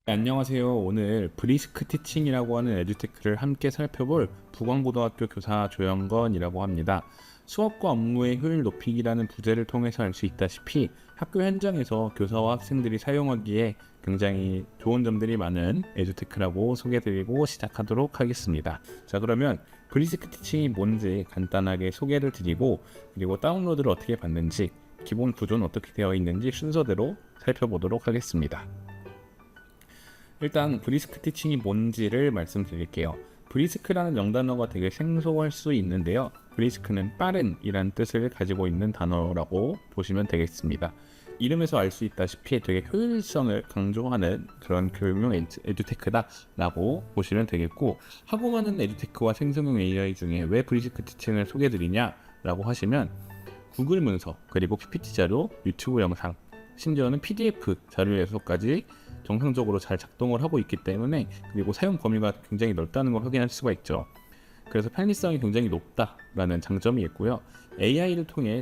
안녕하세요. 오늘 브리스크 티칭이라고 하는 에듀테크를 함께 살펴볼 부광고등학교 교사 조영건이라고 합니다. 수업과 업무의 효율 높이기라는 부제를 통해서 알 수 있다시피 학교 현장에서 교사와 학생들이 사용하기에 굉장히 좋은 점들이 많은 에듀테크라고 소개드리고 시작하도록 하겠습니다. 자, 그러면 브리스크 티칭이 뭔지 간단하게 소개를 드리고, 그리고 다운로드를 어떻게 받는지, 기본 구조는 어떻게 되어 있는지 순서대로 살펴보도록 하겠습니다. 일단 브리스크 티칭이 뭔지를 말씀드릴게요. 브리스크라는 영단어가 되게 생소할 수 있는데요. 브리스크는 빠른 이란 뜻을 가지고 있는 단어라고 보시면 되겠습니다. 이름에서 알 수 있다시피 되게 효율성을 강조하는 그런 교육용 에듀테크다라고 보시면 되겠고, 하고 많은 에듀테크와 생성형 AI 중에 왜 브리스크 티칭을 소개드리냐라고 하시면 구글 문서, 그리고 PPT 자료, 유튜브 영상, 심지어는 PDF 자료에서까지 정상적으로 잘 작동을 하고 있기 때문에, 그리고 사용 범위가 굉장히 넓다는 걸 확인할 수가 있죠. 그래서 편리성이 굉장히 높다라는 장점이 있고요. AI를 통해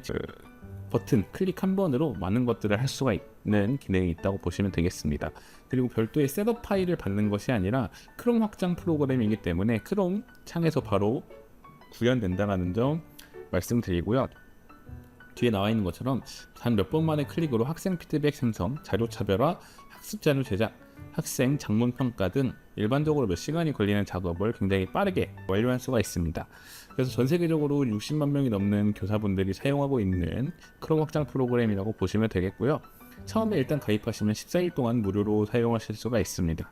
버튼 클릭 한 번으로 많은 것들을 할 수가 있는 기능이 있다고 보시면 되겠습니다. 그리고 별도의 셋업 파일을 받는 것이 아니라 크롬 확장 프로그램이기 때문에 크롬 창에서 바로 구현된다는 점 말씀드리고요. 뒤에 나와 있는 것처럼 단 몇 번 만의 클릭으로 학생 피드백 생성, 자료 차별화, 학습 자료 제작, 학생 작문 평가 등 일반적으로 몇 시간이 걸리는 작업을 굉장히 빠르게 완료할 수가 있습니다. 그래서 전 세계적으로 60만 명이 넘는 교사분들이 사용하고 있는 크롬 확장 프로그램이라고 보시면 되겠고요. 처음에 일단 가입하시면 14일 동안 무료로 사용하실 수가 있습니다.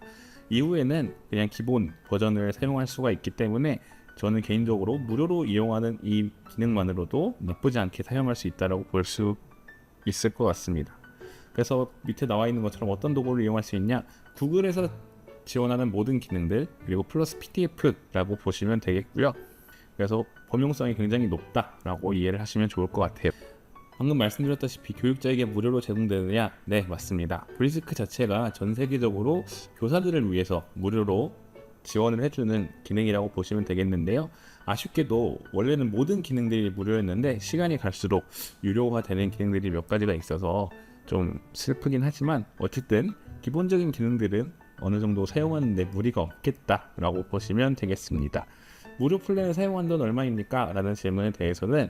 이후에는 그냥 기본 버전을 사용할 수가 있기 때문에 저는 개인적으로 무료로 이용하는 이 기능만으로도 나쁘지 않게 사용할 수 있다고 볼 수 있을 것 같습니다. 그래서 밑에 나와 있는 것처럼 어떤 도구를 이용할 수 있냐, 구글에서 지원하는 모든 기능들, 그리고 플러스 PDF라고 보시면 되겠고요. 그래서 범용성이 굉장히 높다라고 이해를 하시면 좋을 것 같아요. 방금 말씀드렸다시피 교육자에게 무료로 제공되느냐? 네, 맞습니다. 브리스크 자체가 전 세계적으로 교사들을 위해서 무료로 지원을 해주는 기능이라고 보시면 되겠는데요. 아쉽게도 원래는 모든 기능들이 무료였는데 시간이 갈수록 유료화되는 기능들이 몇 가지가 있어서 좀 슬프긴 하지만, 어쨌든 기본적인 기능들은 어느 정도 사용하는 데 무리가 없겠다라고 보시면 되겠습니다. 무료 플랜을 사용한 돈 얼마입니까? 라는 질문에 대해서는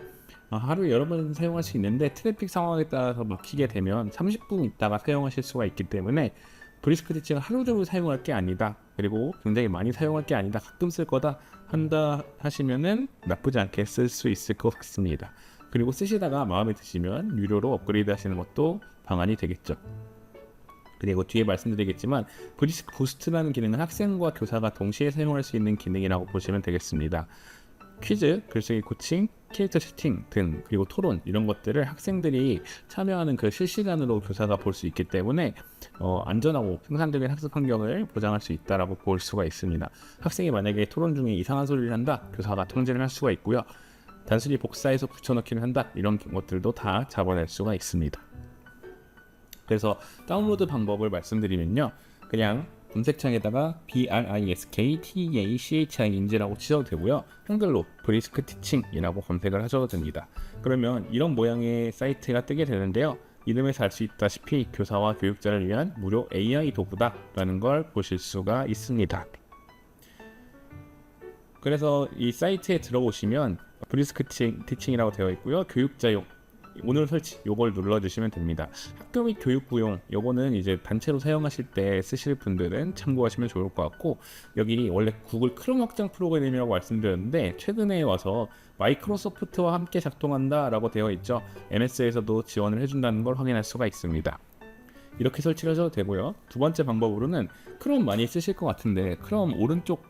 하루에 여러 번 사용할 수 있는데 트래픽 상황에 따라서 막히게 되면 30분 있다가 사용하실 수가 있기 때문에 브리스크 티칭을 하루 종일 사용할 게 아니다, 그리고 굉장히 많이 사용할 게 아니다, 가끔 쓸 거다 한다 하시면은 나쁘지 않게 쓸 수 있을 것 같습니다. 그리고 쓰시다가 마음에 드시면 유료로 업그레이드 하시는 것도 방안이 되겠죠. 그리고 뒤에 말씀드리겠지만 브리스크 부스트라는 기능은 학생과 교사가 동시에 사용할 수 있는 기능이라고 보시면 되겠습니다. 퀴즈, 글쓰기 코칭, 캐릭터 세팅 등, 그리고 토론, 이런 것들을 학생들이 참여하는 그 실시간으로 교사가 볼 수 있기 때문에 안전하고 생산적인 학습 환경을 보장할 수 있다라고 볼 수가 있습니다. 학생이 만약에 토론 중에 이상한 소리를 한다, 교사가 통제를 할 수가 있고요. 단순히 복사해서 붙여넣기를 한다, 이런 것들도 다 잡아낼 수가 있습니다. 그래서 다운로드 방법을 말씀드리면요, 그냥 검색창에다가 BRISKTACHING라고 치셔도 되고요. 한글로 브리스크 티칭이라고 검색을 하셔도 됩니다. 그러면 이런 모양의 사이트가 뜨게 되는데요. 이름에서 알 수 있다시피 교사와 교육자를 위한 무료 AI 도구다라는 걸 보실 수가 있습니다. 그래서 이 사이트에 들어오시면 브리스크 티칭이라고 되어 있고요. 교육자용 오늘 설치, 요걸 눌러주시면 됩니다. 학교 및 교육부용, 요거는 이제 단체로 사용하실 때 쓰실 분들은 참고하시면 좋을 것 같고, 여기 원래 구글 크롬 확장 프로그램이라고 말씀드렸는데 최근에 와서 마이크로소프트와 함께 작동한다라고 되어 있죠. MS에서도 지원을 해준다는 걸 확인할 수가 있습니다. 이렇게 설치를 하셔도 되고요. 두 번째 방법으로는 크롬 많이 쓰실 것 같은데, 크롬 오른쪽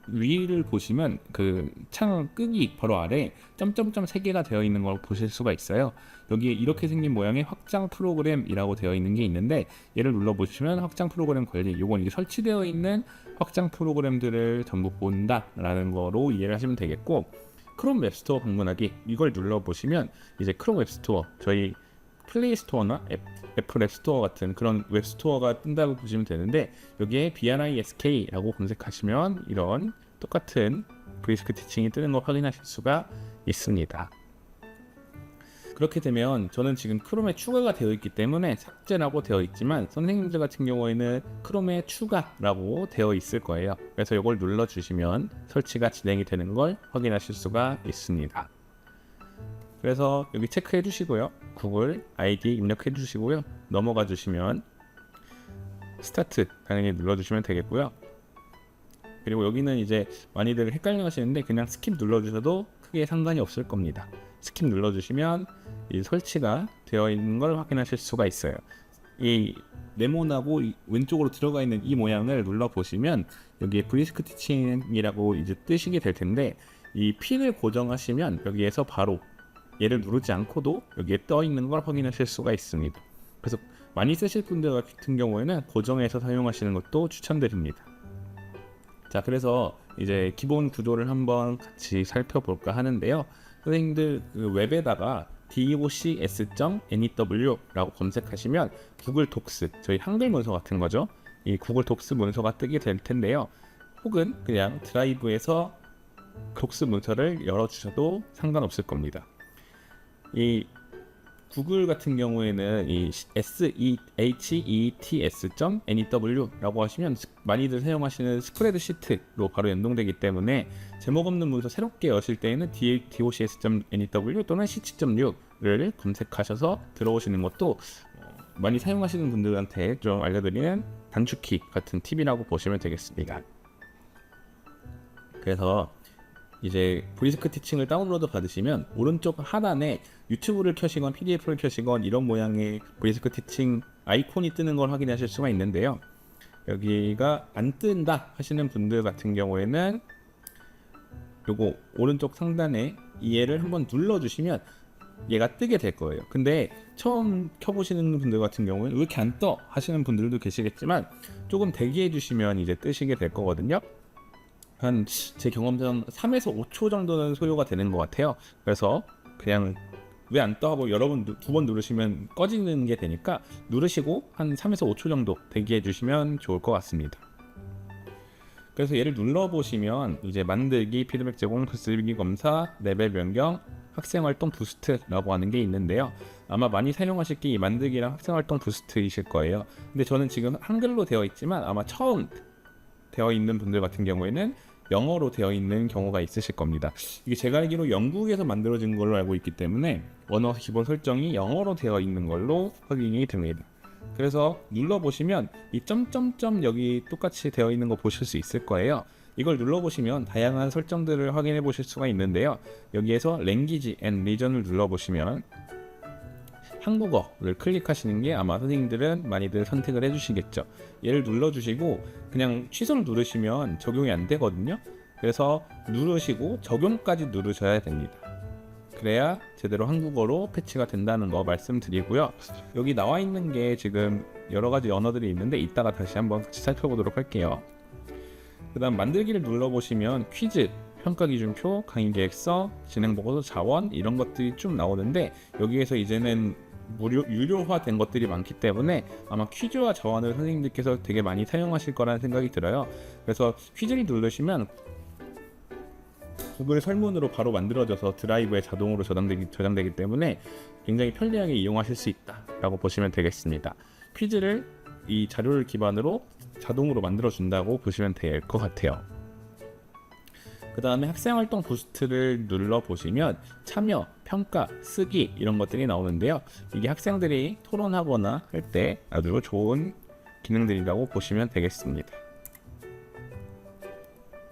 위를 보시면 그 창 끄기 바로 아래 점점점 3개가 되어 있는 걸 보실 수가 있어요. 여기에 이렇게 생긴 모양의 확장 프로그램이라고 되어 있는 게 있는데, 얘를 눌러보시면 확장 프로그램 관리, 요건 이제 설치되어 있는 확장 프로그램들을 전부 본다라는 거로 이해를 하시면 되겠고, 크롬 웹스토어 방문하기, 이걸 눌러보시면 이제 크롬 웹스토어, 저희 플레이 스토어나 애플 앱스토어 같은 그런 웹스토어가 뜬다고 보시면 되는데, 여기에 BRISK라고 검색하시면 이런 똑같은 브리스크 티칭이 뜨는 걸 확인하실 수가 있습니다. 그렇게 되면 저는 지금 크롬에 추가가 되어 있기 때문에 삭제라고 되어 있지만 선생님들 같은 경우에는 크롬에 추가라고 되어 있을 거예요. 그래서 이걸 눌러주시면 설치가 진행이 되는 걸 확인하실 수가 있습니다. 그래서 여기 체크해 주시고요. 구글 아이디 입력해 주시고요. 넘어가 주시면 스타트 당연히 눌러주시면 되겠고요. 그리고 여기는 이제 많이들 헷갈려 하시는데 그냥 스킵 눌러주셔도 크게 상관이 없을 겁니다. 스킵 눌러주시면 이 설치가 되어 있는 걸 확인하실 수가 있어요. 이 네모나고 왼쪽으로 들어가 있는 이 모양을 눌러보시면 여기에 브리스크 티칭이라고 이제 뜨시게 될 텐데 이 핀을 고정하시면 여기에서 바로 얘를 누르지 않고도 여기에 떠 있는 걸 확인하실 수가 있습니다. 그래서 많이 쓰실 분들 같은 경우에는 고정해서 사용하시는 것도 추천드립니다. 자, 그래서 이제 기본 구조를 한번 같이 살펴볼까 하는데요. 선생님들 그 웹에다가 docs.new라고 검색하시면 구글 독스, 저희 한글 문서 같은 거죠. 이 구글 독스 문서가 뜨게 될 텐데요. 혹은 그냥 드라이브에서 독스 문서를 열어주셔도 상관없을 겁니다. 이 구글 같은 경우에는 이 sehets.new라고 하시면 많이들 사용하시는 스프레드시트로 바로 연동되기 때문에 제목 없는 문서 새롭게 여실 때에는 docs.new 또는 ch.u를 검색하셔서 들어오시는 것도 많이 사용하시는 분들한테 좀 알려드리는 단축키 같은 팁이라고 보시면 되겠습니다. 그래서 이제 브리스크 티칭을 다운로드 받으시면 오른쪽 하단에 유튜브를 켜시건 PDF를 켜시건 이런 모양의 브리스크 티칭 아이콘이 뜨는 걸 확인하실 수가 있는데요. 여기가 안 뜬다 하시는 분들 같은 경우에는 요거 오른쪽 상단에 이 얘를 한번 눌러주시면 얘가 뜨게 될 거예요. 근데 처음 켜보시는 분들 같은 경우는 왜 이렇게 안 떠 하시는 분들도 계시겠지만 조금 대기해 주시면 이제 뜨시게 될 거거든요. 한 제 경험상 3에서 5초 정도는 소요가 되는 것 같아요. 그래서 그냥 왜 안 떠 하고 여러분 두 번 누르시면 꺼지는 게 되니까 누르시고 한 3에서 5초 정도 대기해 주시면 좋을 것 같습니다. 그래서 얘를 눌러보시면 이제 만들기, 피드백 제공, 글쓰기 검사, 레벨 변경, 학생활동 부스트라고 하는 게 있는데요. 아마 많이 사용하실 게 이 만들기랑 학생활동 부스트이실 거예요. 근데 저는 지금 한글로 되어 있지만 아마 처음 되어 있는 분들 같은 경우에는 영어로 되어 있는 경우가 있으실 겁니다. 이게 제가 알기로 영국에서 만들어진 걸로 알고 있기 때문에 언어 기본 설정이 영어로 되어 있는 걸로 확인이 됩니다. 그래서 눌러보시면 이 점점점 여기 똑같이 되어 있는 거 보실 수 있을 거예요. 이걸 눌러보시면 다양한 설정들을 확인해 보실 수가 있는데요. 여기에서 Language and Region을 눌러보시면 한국어를 클릭하시는 게 아마 선생님들은 많이들 선택을 해주시겠죠. 얘를 눌러주시고 그냥 취소를 누르시면 적용이 안 되거든요. 그래서 누르시고 적용까지 누르셔야 됩니다. 그래야 제대로 한국어로 패치가 된다는 거 말씀드리고요. 여기 나와 있는 게 지금 여러 가지 언어들이 있는데 이따가 다시 한번 같이 살펴보도록 할게요. 그 다음 만들기를 눌러보시면 퀴즈, 평가기준표, 강의계획서, 진행보고서, 자원 이런 것들이 쭉 나오는데 여기에서 이제는 유료화된 것들이 많기 때문에 아마 퀴즈와 자원을 선생님들께서 되게 많이 사용하실 거라는 생각이 들어요. 그래서 퀴즈를 누르시면 구글 설문으로 바로 만들어져서 드라이브에 자동으로 저장되기 때문에 굉장히 편리하게 이용하실 수 있다라고 보시면 되겠습니다. 퀴즈를 이 자료를 기반으로 자동으로 만들어준다고 보시면 될 것 같아요. 그 다음에 학생활동 부스트를 눌러보시면 참여, 평가, 쓰기 이런 것들이 나오는데요. 이게 학생들이 토론하거나 할 때 아주 좋은 기능들이라고 보시면 되겠습니다.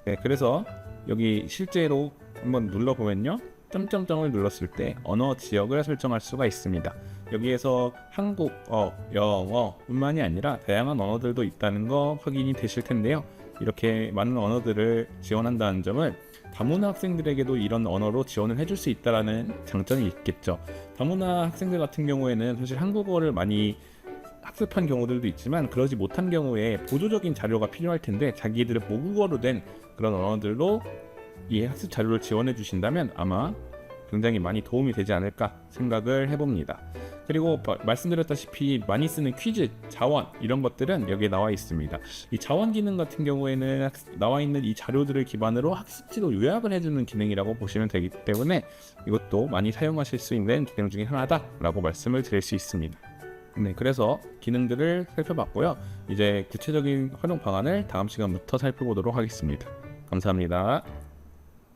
네, 그래서 여기 실제로 한번 눌러보면요. 점점점을 눌렀을 때 언어 지역을 설정할 수가 있습니다. 여기에서 한국어, 영어뿐만이 아니라 다양한 언어들도 있다는 거 확인이 되실 텐데요. 이렇게 많은 언어들을 지원한다는 점은 다문화 학생들에게도 이런 언어로 지원을 해줄 수 있다는 장점이 있겠죠. 다문화 학생들 같은 경우에는 사실 한국어를 많이 학습한 경우들도 있지만 그러지 못한 경우에 보조적인 자료가 필요할 텐데 자기들의 모국어로 된 그런 언어들로 이 학습 자료를 지원해 주신다면 아마 굉장히 많이 도움이 되지 않을까 생각을 해봅니다. 그리고 말씀드렸다시피 많이 쓰는 퀴즈, 자원 이런 것들은 여기에 나와 있습니다. 이 자원 기능 같은 경우에는 나와 있는 이 자료들을 기반으로 학습지도 요약을 해주는 기능이라고 보시면 되기 때문에 이것도 많이 사용하실 수 있는 기능 중에 하나다라고 말씀을 드릴 수 있습니다. 네, 그래서 기능들을 살펴봤고요. 이제 구체적인 활용 방안을 다음 시간부터 살펴보도록 하겠습니다. 감사합니다.